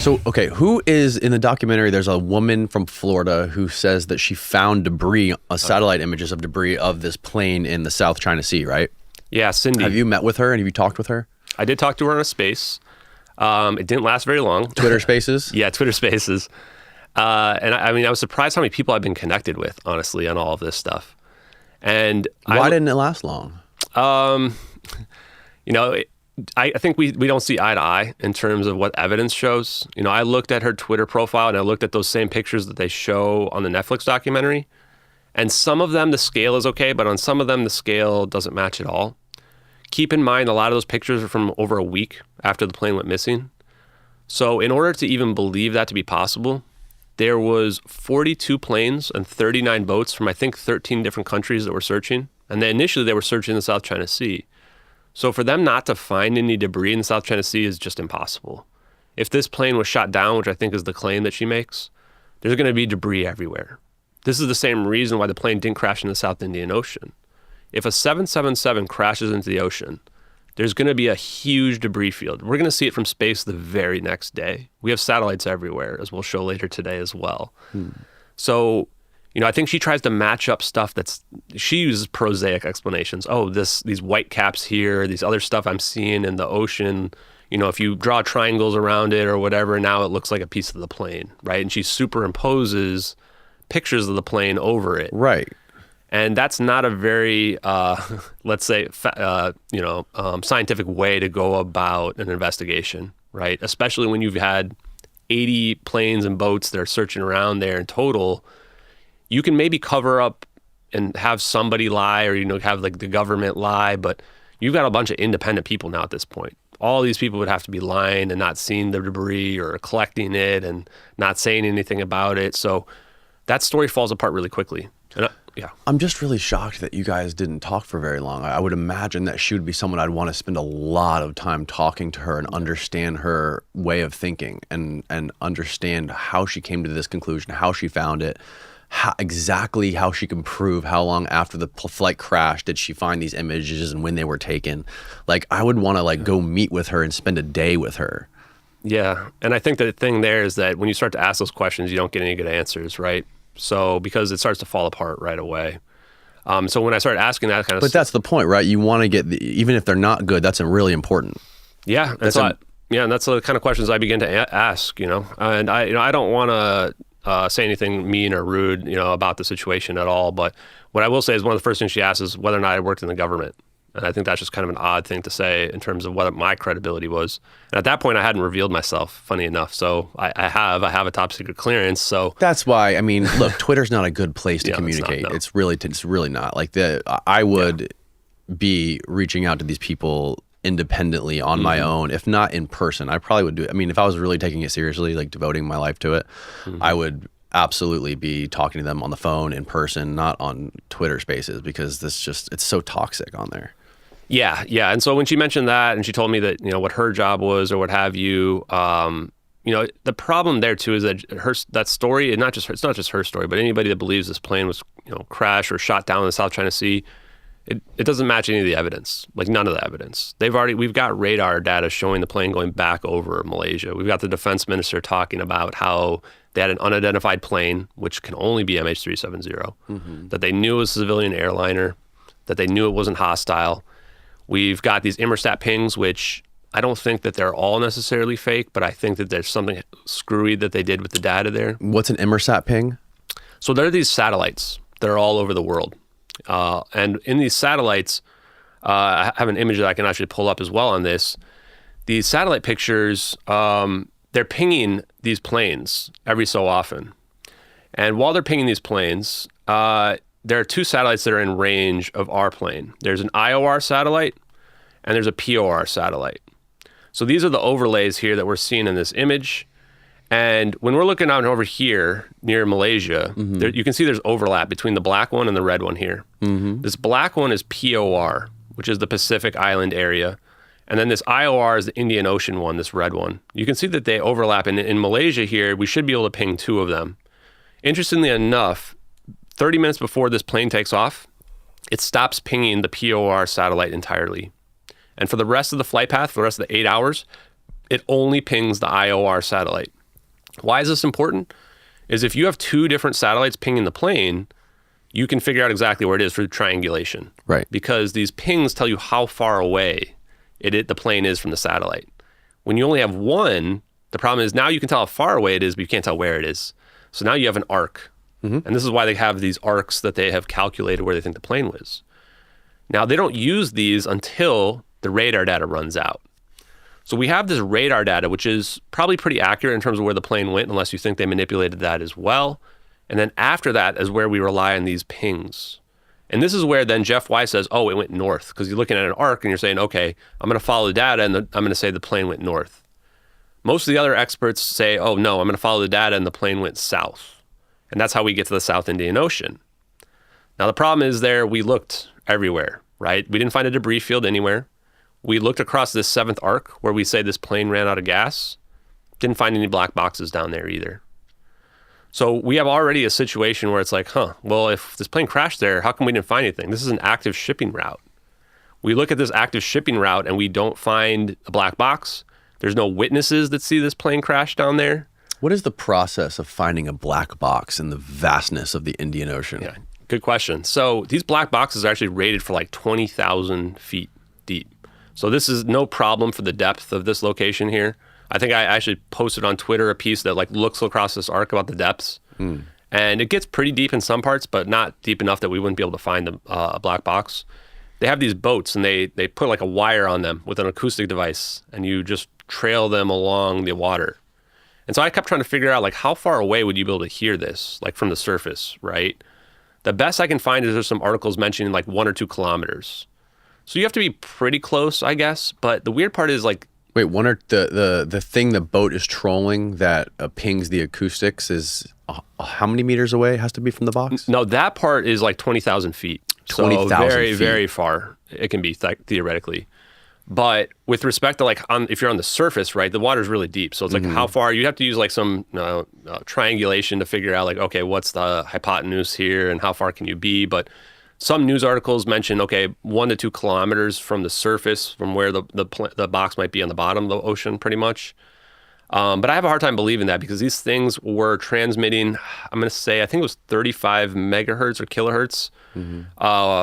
So, okay, who is in the documentary? There's a woman from Florida who says that she found debris, satellite images of debris of this plane in the South China Sea, right? Yeah, Cindy. Have you met with her and have you talked with her? I did talk to her on a space. It didn't last very long. Twitter Spaces? Yeah, Twitter Spaces. And I mean, I was surprised how many people I've been connected with, honestly, on all of this stuff. And why didn't it last long? You know, I think we don't see eye to eye in terms of what evidence shows. You know, I looked at her Twitter profile and I looked at those same pictures that they show on the Netflix documentary. And some of them, the scale is okay, but on some of them, the scale doesn't match at all. Keep in mind, a lot of those pictures are from over a week after the plane went missing. So in order to even believe that to be possible, there was 42 planes and 39 boats from, I think, 13 different countries that were searching. And initially, they were searching the South China Sea. So for them not to find any debris in the South China Sea is just impossible. If this plane was shot down, which I think is the claim that she makes, there's going to be debris everywhere. This is the same reason why the plane didn't crash in the South Indian Ocean. If a 777 crashes into the ocean, there's going to be a huge debris field. We're going to see it from space the very next day. We have satellites everywhere, as we'll show later today as well. So, you know, I think she tries to match up stuff she uses prosaic explanations. Oh, these white caps here, these other stuff I'm seeing in the ocean. You know, if you draw triangles around it or whatever, now it looks like a piece of the plane, right? And she superimposes pictures of the plane over it. Right. And that's not a very, let's say, scientific way to go about an investigation, right? Especially when you've had 80 planes and boats that are searching around there in total. You can maybe cover up and have somebody lie or, you know, have like the government lie, but you've got a bunch of independent people now at this point. All these people would have to be lying and not seeing the debris or collecting it and not saying anything about it. So that story falls apart really quickly. And I'm just really shocked that you guys didn't talk for very long. I would imagine that she would be someone I'd want to spend a lot of time talking to her and understand her way of thinking and understand how she came to this conclusion, how she found it, exactly how she can prove how long after the flight crashed did she find these images and when they were taken. Like, I would want to go meet with her and spend a day with her. Yeah, and I think the thing there is that when you start to ask those questions, you don't get any good answers, right? So because it starts to fall apart right away. So when I started asking that kind of stuff. But that's the point, right? You want to get, even if they're not good, that's really important. Yeah, and that's the kind of questions I begin to ask, you know. And I don't want to say anything mean or rude, you know, about the situation at all. But what I will say is one of the first things she asks is whether or not I worked in the government. And I think that's just kind of an odd thing to say in terms of what my credibility was. And at that point, I hadn't revealed myself, funny enough. So I have a top secret clearance. So that's why, I mean, look, Twitter's not a good place to communicate. It's really not. Like I would be reaching out to these people independently on my own, if not in person. I probably would do it. I mean, if I was really taking it seriously, like devoting my life to it, I would absolutely be talking to them on the phone in person, not on Twitter Spaces, because it's so toxic on there. Yeah. And so when she mentioned that and she told me that, you know, what her job was or what have you, you know, the problem there too is that that story, it's not just her story, but anybody that believes this plane was, you know, crashed or shot down in the South China Sea, it doesn't match any of the evidence, like none of the evidence. We've got radar data showing the plane going back over Malaysia. We've got the defense minister talking about how they had an unidentified plane, which can only be MH370, that they knew it was a civilian airliner, that they knew it wasn't hostile. We've got these Inmarsat pings, which I don't think that they're all necessarily fake, but I think that there's something screwy that they did with the data there. What's an Inmarsat ping? So there are these satellites that are all over the world. And in these satellites, I have an image that I can actually pull up as well on this. These satellite pictures, they're pinging these planes every so often. And while they're pinging these planes, there are two satellites that are in range of our plane. There's an IOR satellite and there's a POR satellite. So these are the overlays here that we're seeing in this image. And when we're looking out over here near Malaysia, you can see there's overlap between the black one and the red one here. This black one is POR, which is the Pacific Island area. And then this IOR is the Indian Ocean one, this red one. You can see that they overlap. And in Malaysia here, we should be able to ping two of them. Interestingly enough, 30 minutes before this plane takes off, it stops pinging the POR satellite entirely. And for the rest of the flight path, for the rest of the 8 hours, it only pings the IOR satellite. Why is this important? Is if you have two different satellites pinging the plane, you can figure out exactly where it is for triangulation. Right. Because these pings tell you how far away the plane is from the satellite. When you only have one, the problem is now you can tell how far away it is, but you can't tell where it is. So now you have an arc. And this is why they have these arcs that they have calculated where they think the plane was. Now, they don't use these until the radar data runs out. So we have this radar data, which is probably pretty accurate in terms of where the plane went, unless you think they manipulated that as well. And then after that is where we rely on these pings. And this is where then Jeff Weiss says, oh, it went north. Because you're looking at an arc and you're saying, okay, I'm going to follow the data and I'm going to say the plane went north. Most of the other experts say, oh, no, I'm going to follow the data and the plane went south. And that's how we get to the South Indian Ocean. Now, the problem is we looked everywhere, right? We didn't find a debris field anywhere. We looked across this seventh arc where we say this plane ran out of gas. Didn't find any black boxes down there either. So we have already a situation where it's like, well, if this plane crashed there, how come we didn't find anything? This is an active shipping route. We look at this active shipping route and we don't find a black box. There's no witnesses that see this plane crash down there. What is the process of finding a black box in the vastness of the Indian Ocean? Yeah, good question. So these black boxes are actually rated for like 20,000 feet deep. So this is no problem for the depth of this location here. I think I actually posted on Twitter a piece that like looks across this arc about the depths. And it gets pretty deep in some parts, but not deep enough that we wouldn't be able to find a black box. They have these boats and they put like a wire on them with an acoustic device and you just trail them along the water. And so I kept trying to figure out like how far away would you be able to hear this, like from the surface, right? The best I can find is there's some articles mentioning like 1 or 2 kilometers. So you have to be pretty close, I guess. But the weird part is like, wait, the thing the boat is trolling that pings the acoustics is how many meters away it has to be from the box? No, that part is like 20,000 feet. 20,000 so very, feet. very far it can be theoretically. But with respect to like if you're on the surface, right, the water's really deep. So it's like how far you have to use like some triangulation to figure out like, okay, what's the hypotenuse here and how far can you be? But some news articles mention, okay, 1 to 2 kilometers from the surface, from where the box might be on the bottom of the ocean, pretty much. But I have a hard time believing that because these things were transmitting, I'm going to say, I think it was 35 megahertz or kilohertz,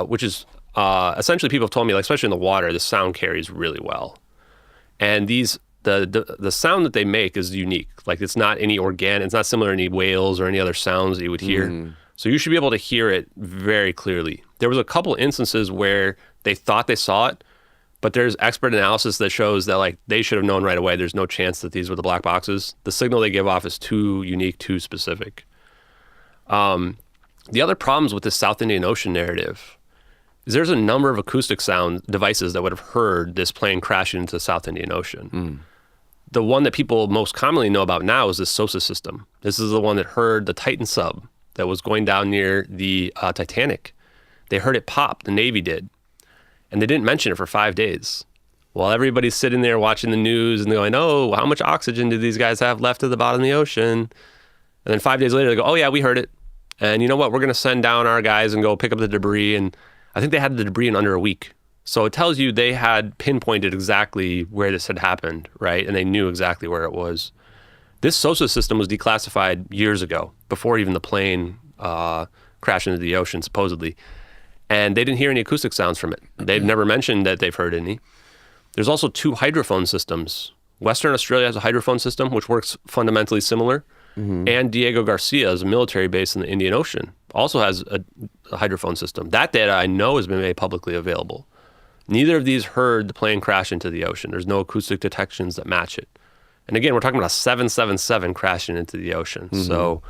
which is essentially people have told me, like, especially in the water, the sound carries really well. And the sound that they make is unique. Like it's not any organic, it's not similar to any whales or any other sounds that you would hear. So you should be able to hear it very clearly. There was a couple instances where they thought they saw it, but there's expert analysis that shows that like they should have known right away. There's no chance that these were the black boxes. The signal they give off is too unique, too specific. The other problems with this South Indian Ocean narrative is there's a number of acoustic sound devices that would have heard this plane crashing into the South Indian Ocean. The one that people most commonly know about now is this SOSA system. This is the one that heard the Titan sub that was going down near the Titanic. They heard it pop, the Navy did. And they didn't mention it for 5 days. While everybody's sitting there watching the news and they're going, oh, how much oxygen do these guys have left at the bottom of the ocean? And then 5 days later, they go, oh yeah, we heard it. And you know what? We're going to send down our guys and go pick up the debris. And I think they had the debris in under a week. So it tells you they had pinpointed exactly where this had happened, right? And they knew exactly where it was. This SOSA system was declassified years ago, before even the plane crashed into the ocean, supposedly. And they didn't hear any acoustic sounds from it. They've never mentioned that they've heard any. There's also 2 hydrophone systems. Western Australia has a hydrophone system, which works fundamentally similar. And Diego Garcia's military base in the Indian Ocean also has a hydrophone system. That data I know has been made publicly available. Neither of these heard the plane crash into the ocean. There's no acoustic detections that match it. And again, we're talking about a 777 crashing into the ocean. So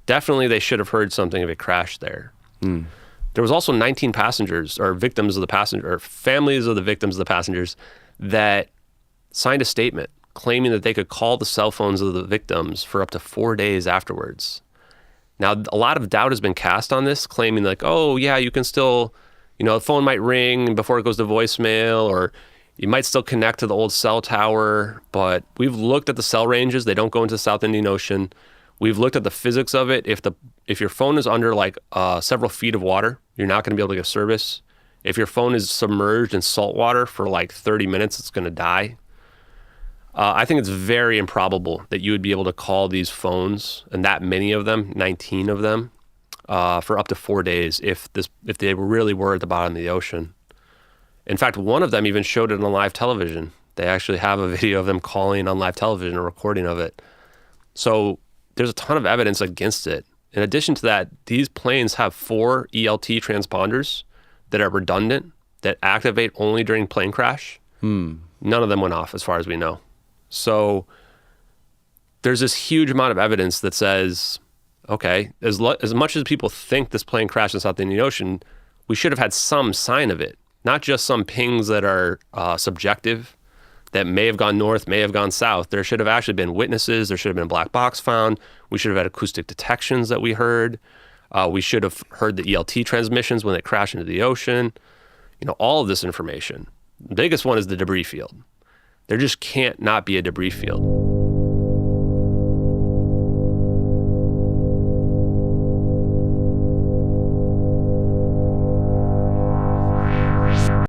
definitely they should have heard something if it crashed there. There was also 19 passengers or victims of the passenger, or families of the victims of the passengers that signed a statement claiming that they could call the cell phones of the victims for up to 4 days afterwards. Now, a lot of doubt has been cast on this, claiming like, oh yeah, you can still, the phone might ring before it goes to voicemail, or you might still connect to the old cell tower, but we've looked at the cell ranges. They don't go into the South Indian Ocean. We've looked at the physics of it. If your phone is under like several feet of water, you're not going to be able to get service. If your phone is submerged in salt water for like 30 minutes, it's going to die. I think it's very improbable that you would be able to call these phones, and that many of them, 19 of them, for up to 4 days if they really were at the bottom of the ocean. In fact, one of them even showed it on live television. They actually have a video of them calling on live television, a recording of it. So there's a ton of evidence against it. In addition to that, these planes have 4 ELT transponders that are redundant, that activate only during plane crash. None of them went off as far as we know. So there's this huge amount of evidence that says, okay, as much as people think this plane crashed in South Indian Ocean, we should have had some sign of it, not just some pings that are subjective, that may have gone north, may have gone south. There should have actually been witnesses. There should have been a black box found. We should have had acoustic detections that we heard. We should have heard the ELT transmissions when they crash into the ocean. All of this information. The biggest one is the debris field. There just can't not be a debris field.